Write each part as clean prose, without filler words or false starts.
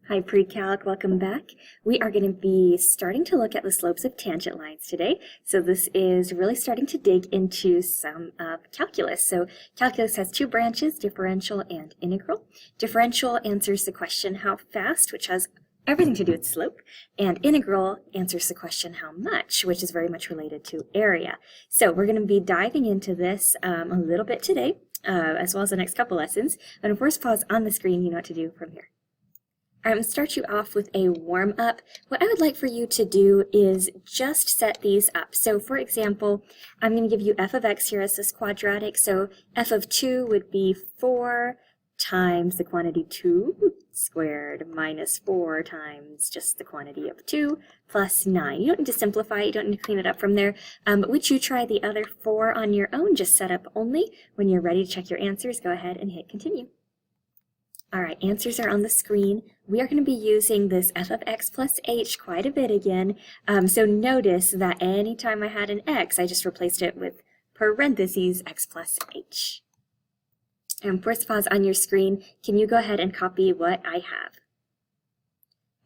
Hi Pre-Calc, welcome back. We are going to be starting to look at the slopes of tangent lines today. So this is really starting to dig into some of calculus. So calculus has two branches, differential and integral. Differential answers the question how fast, which has everything to do with slope, and integral answers the question how much, which is very much related to area. So we're going to be diving into this a little bit today, as well as the next couple lessons. But of course, pause on the screen, you know what to do from here. I'm going to start you off with a warm-up. What I would like for you to do is just set these up. So for example, I'm going to give you f of x here as this quadratic. So f of 2 would be 4 times the quantity 2 squared minus 4 times just the quantity of 2 plus 9. You don't need to simplify it. You don't need to clean it up from there. But would you try the other 4 on your own? Just set up only. When you're ready to check your answers, go ahead and hit continue. All right, answers are on the screen. We are going to be using this f of x plus h quite a bit again. So notice that anytime I had an x, I just replaced it with parentheses x plus h. And first pause on your screen. Can you go ahead and copy what I have?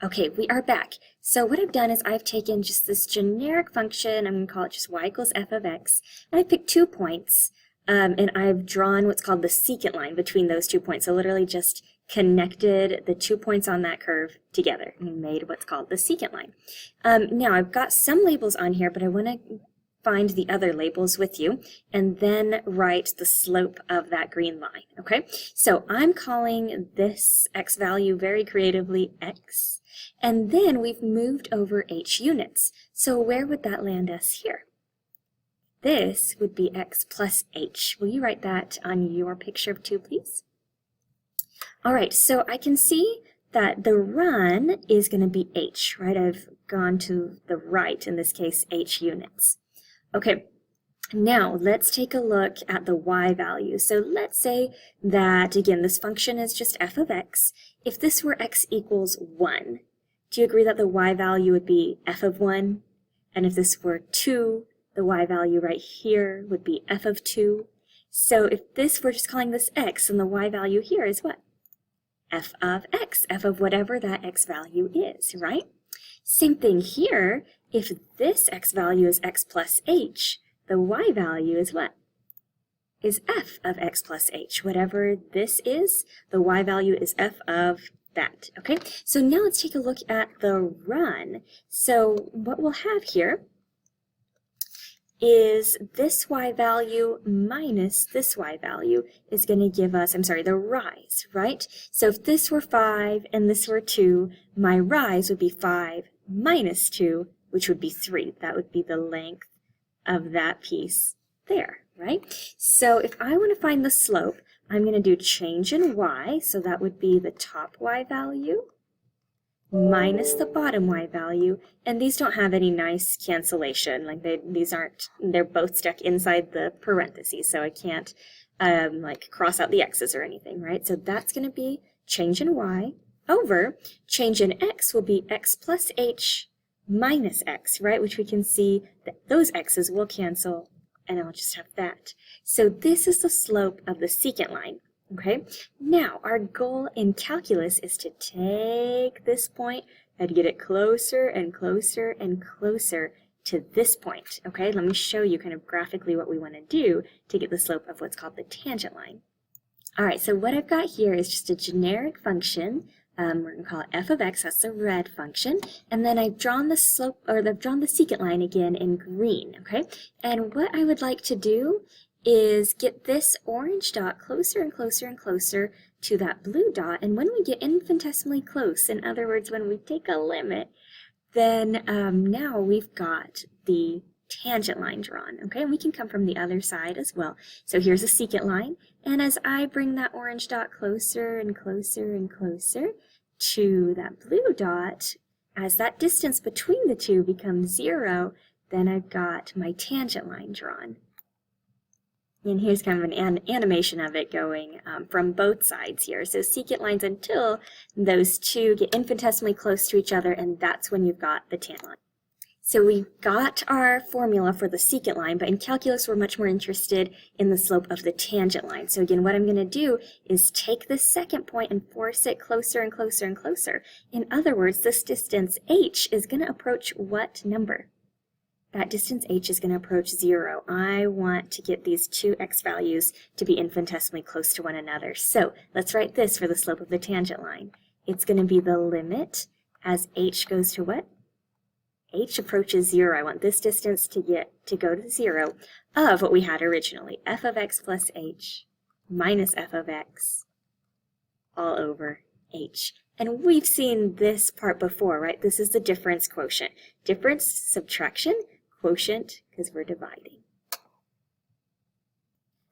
Okay, we are back. So what I've done is I've taken just this generic function, I'm going to call it just y equals f of x, and I picked 2 points. And I've drawn what's called the secant line between those 2 points. So literally just connected the 2 points on that curve together and made what's called the secant line. Now I've got some labels on here, but I want to find the other labels with you and then write the slope of that green line, okay? So I'm calling this x value very creatively x, and then we've moved over h units. So where would that land us here? This would be x plus h. Will you write that on your picture of 2, please? All right, so I can see that the run is going to be h, right? I've gone to the right, in this case, h units. Okay, now let's take a look at the y value. So let's say that, again, this function is just f of x. If this were x equals 1, do you agree that the y value would be f of 1? And if this were 2, the y value right here would be f of 2. So if this, we're just calling this x, and the y value here is what? F of x, f of whatever that x value is, right? Same thing here. If this x value is x plus h, the y value is what? Is f of x plus h. Whatever this is, the y value is f of that, okay? So now let's take a look at the run. So what we'll have here is this y value minus this y value is going to give us, the rise, right? So if this were 5 and this were 2, my rise would be 5 minus 2, which would be 3. That would be the length of that piece there, right? So if I want to find the slope, I'm going to do change in y, so that would be the top y value minus the bottom y value, and these don't have any nice cancellation, like they're both stuck inside the parentheses, so I can't like cross out the x's or anything, right? So that's going to be change in y over change in x will be x plus h minus x, right? Which we can see that those x's will cancel, and I'll just have that. So this is the slope of the secant line. Okay, now our goal in calculus is to take this point and get it closer and closer and closer to this point. Okay, let me show you kind of graphically what we want to do to get the slope of what's called the tangent line. All right, so what I've got here is just a generic function. We're going to call it f of x, that's the red function, and then I've drawn the slope, or I've drawn the secant line again in green, okay? And what I would like to do is get this orange dot closer and closer and closer to that blue dot, and when we get infinitesimally close, in other words, when we take a limit, then now we've got the tangent line drawn, okay? And we can come from the other side as well. So here's a secant line, and as I bring that orange dot closer and closer and closer to that blue dot, as that distance between the two becomes 0, then I've got my tangent line drawn. And here's kind of an animation of it going from both sides here. So secant lines until those two get infinitesimally close to each other, and that's when you've got the tangent line. So we got our formula for the secant line, but in calculus we're much more interested in the slope of the tangent line. So again, what I'm going to do is take this second point and force it closer and closer and closer. In other words, this distance h is going to approach what number? That distance h is going to approach 0. I want to get these two x values to be infinitesimally close to one another. So let's write this for the slope of the tangent line. It's going to be the limit as h goes to what? H approaches 0. I want this distance to go to 0 of what we had originally, f of x plus h minus f of x all over h. And we've seen this part before, right? This is the difference quotient. Difference, subtraction, quotient, because we're dividing.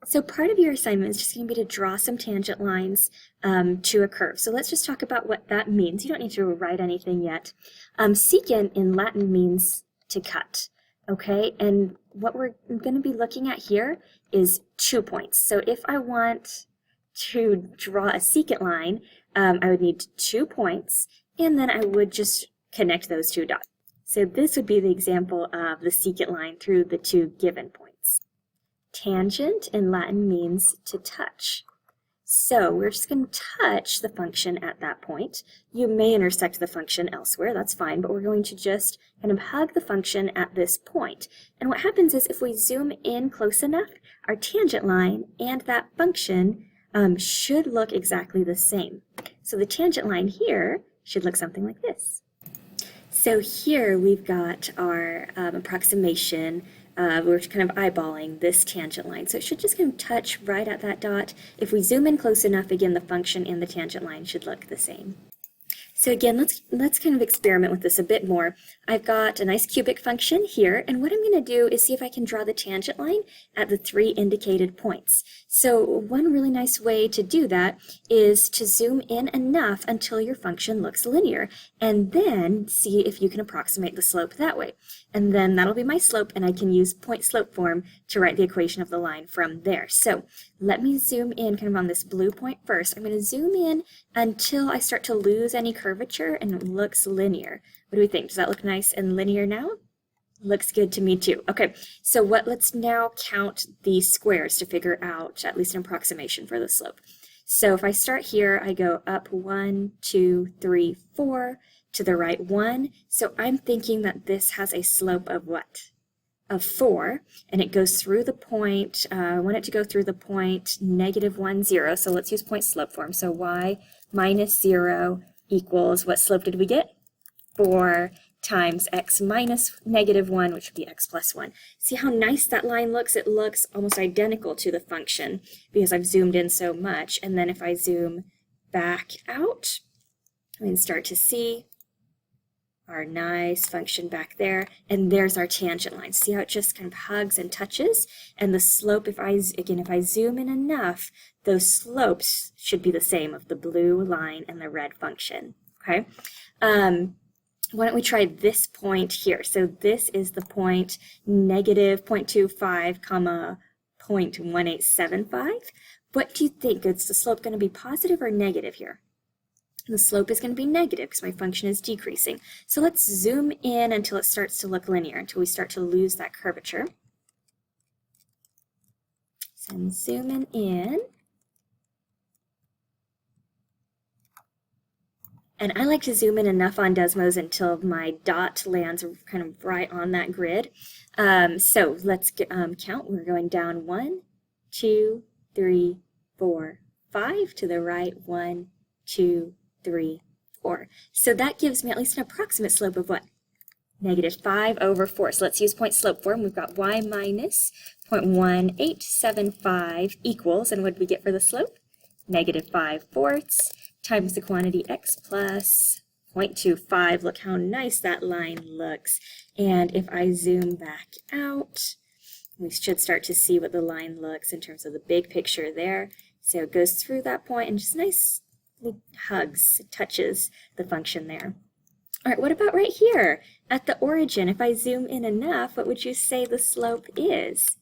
So part of your assignment is just going to be to draw some tangent lines to a curve. So let's just talk about what that means. You don't need to write anything yet. Secant in Latin means to cut, okay? And what we're going to be looking at here is 2 points. So if I want to draw a secant line, I would need 2 points, and then I would just connect those two dots. So this would be the example of the secant line through the two given points. Tangent in Latin means to touch. So we're just going to touch the function at that point. You may intersect the function elsewhere, that's fine, but we're going to just kind of hug the function at this point. And what happens is if we zoom in close enough, our tangent line and that function should look exactly the same. So the tangent line here should look something like this. So here we've got our approximation. We're kind of eyeballing this tangent line. So it should just kind of touch right at that dot. If we zoom in close enough, again, the function and the tangent line should look the same. So again, let's kind of experiment with this a bit more. I've got a nice cubic function here, and what I'm going to do is see if I can draw the tangent line at the 3 indicated points. So one really nice way to do that is to zoom in enough until your function looks linear, and then see if you can approximate the slope that way. And then that'll be my slope, and I can use point slope form to write the equation of the line from there. So let me zoom in kind of on this blue point first. I'm going to zoom in until I start to lose any curvature and it looks linear. What do we think? Does that look nice and linear now? Looks good to me too. Okay, so let's now count the squares to figure out at least an approximation for the slope. So if I start here, I go up 1, 2, 3, 4, to the right 1. So I'm thinking that this has a slope of what? Of 4, and it goes through the point, I want it to go through the point -1, 0. So let's use point slope form. So y minus 0 equals, what slope did we get? 4 times x minus -1, which would be x plus 1. See how nice that line looks? It looks almost identical to the function because I've zoomed in so much. And then if I zoom back out, we can start to see our nice function back there, and there's our tangent line. See how it just kind of hugs and touches? And the slope, if I zoom in enough, those slopes should be the same of the blue line and the red function, okay? Why don't we try this point here? So this is the point -0.25, comma 0.1875. What do you think? Is the slope going to be positive or negative here? The slope is going to be negative because my function is decreasing. So let's zoom in until it starts to look linear, until we start to lose that curvature. So I'm zooming in. And I like to zoom in enough on Desmos until my dot lands kind of right on that grid. So let's count. We're going down 1, 2, 3, 4, 5 to the right, 1, 2, 3, 4. So that gives me at least an approximate slope of what? -5 over 4. So let's use point slope form. We've got y minus 0.1875 equals, and what did we get for the slope? -5/4 times the quantity x plus 0.25. Look how nice that line looks. And if I zoom back out, we should start to see what the line looks in terms of the big picture there. So it goes through that point and just nice hugs, touches the function there. All right, what about right here at the origin? If I zoom in enough, what would you say the slope is?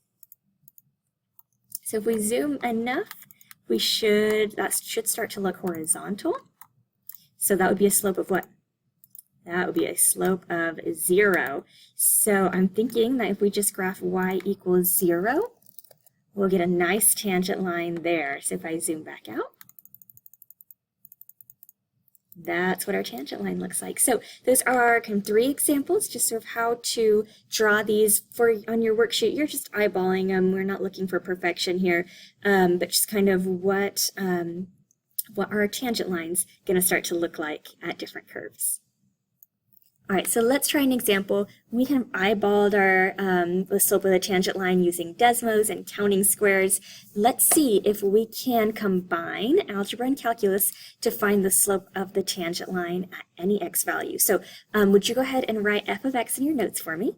So if we zoom enough, that should start to look horizontal. So that would be a slope of what? That would be a slope of 0. So I'm thinking that if we just graph y equals 0, we'll get a nice tangent line there. So if I zoom back out, that's what our tangent line looks like. So those are kind of 3 examples just of how to draw these on your worksheet. You're just eyeballing them. We're not looking for perfection here, but just kind of what are tangent lines going to start to look like at different curves. All right, so let's try an example. We have eyeballed our the slope of the tangent line using Desmos and counting squares. Let's see if we can combine algebra and calculus to find the slope of the tangent line at any x value. So would you go ahead and write f of x in your notes for me?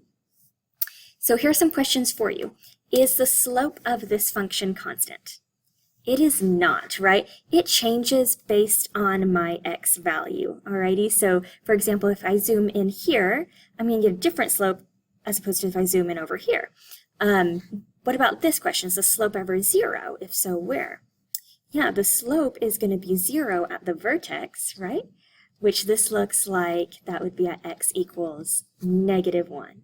So here are some questions for you. Is the slope of this function constant? It is not, right? It changes based on my x value, alrighty? So, for example, if I zoom in here, I'm going to get a different slope as opposed to if I zoom in over here. What about this question? Is the slope ever 0? If so, where? Yeah, the slope is going to be 0 at the vertex, right? Which this looks like that would be at x equals -1,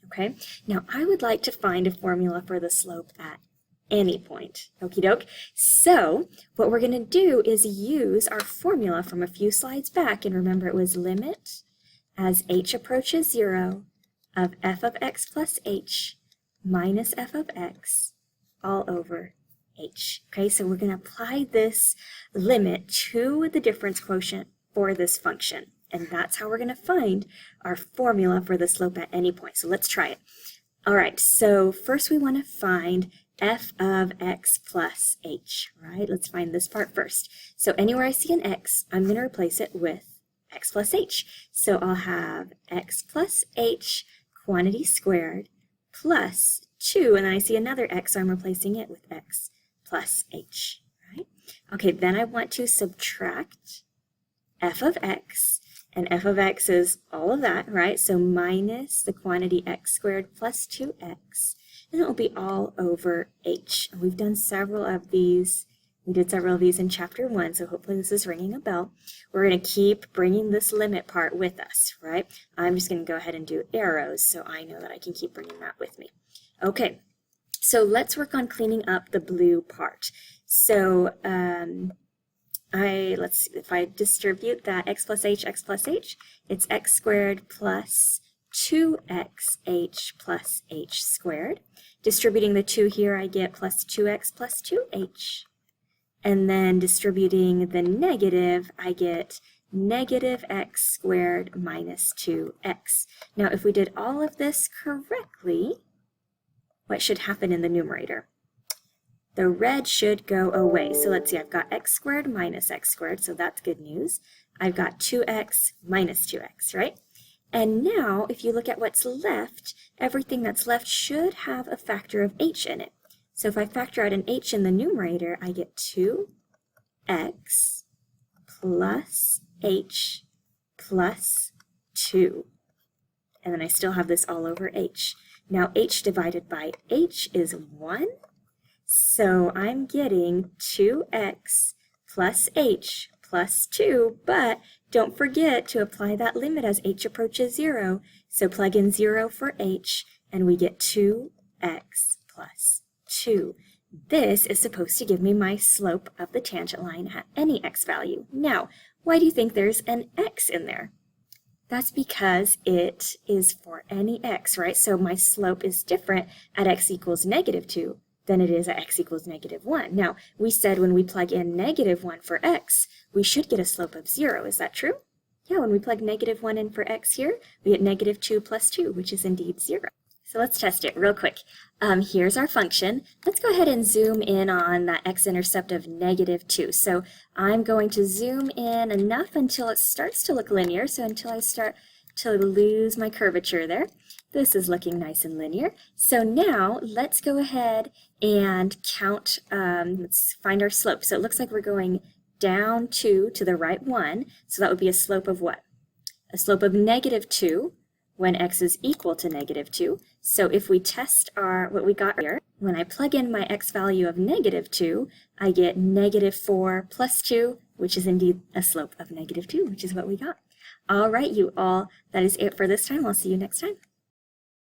okay? Now, I would like to find a formula for the slope at any point. Okie doke. So what we're going to do is use our formula from a few slides back, and remember it was limit as h approaches 0 of f of x plus h minus f of x all over h. Okay, so we're going to apply this limit to the difference quotient for this function, and that's how we're going to find our formula for the slope at any point. So let's try it. All right, so first we want to find f of x plus h, right? Let's find this part first. So anywhere I see an x, I'm going to replace it with x plus h. So I'll have x plus h quantity squared plus 2, and then I see another x, so I'm replacing it with x plus h, right? Okay, then I want to subtract f of x, and f of x is all of that, right? So minus the quantity x squared plus 2x. And it will be all over h. We've done several of these. We did several of these in chapter 1, so hopefully this is ringing a bell. We're going to keep bringing this limit part with us, right? I'm just going to go ahead and do arrows so I know that I can keep bringing that with me. Okay, so let's work on cleaning up the blue part. So let's see, if I distribute that x plus h, it's x squared plus 2xh plus h squared. Distributing the 2 here, I get plus 2x plus 2h. And then distributing the negative, I get negative x squared minus 2x. Now, if we did all of this correctly, what should happen in the numerator? The red should go away. So let's see, I've got x squared minus x squared, so that's good news. I've got 2x minus 2x, right? And now, if you look at what's left, everything that's left should have a factor of h in it. So if I factor out an h in the numerator, I get 2x plus h plus 2. And then I still have this all over h. Now h divided by h is 1. So I'm getting 2x plus h plus 2, but don't forget to apply that limit as h approaches 0. So plug in 0 for h, and we get 2x plus 2. This is supposed to give me my slope of the tangent line at any x value. Now, why do you think there's an x in there? That's because it is for any x, right? So my slope is different at x equals -2 than it is at x equals -1. Now, we said when we plug in -1 for x, we should get a slope of 0. Is that true? Yeah, when we plug -1 in for x here, we get -2 plus 2, which is indeed 0. So let's test it real quick. Here's our function. Let's go ahead and zoom in on that x-intercept of -2. So I'm going to zoom in enough until it starts to look linear, so until I start to lose my curvature there. This is looking nice and linear. So now let's go ahead and count, let's find our slope. So it looks like we're going down 2 to the right 1. So that would be a slope of what? A slope of -2 when x is equal to -2. So if we test what we got here, when I plug in my x value of -2, I get -4 plus 2, which is indeed a slope of -2, which is what we got. All right, you all, that is it for this time. I'll see you next time.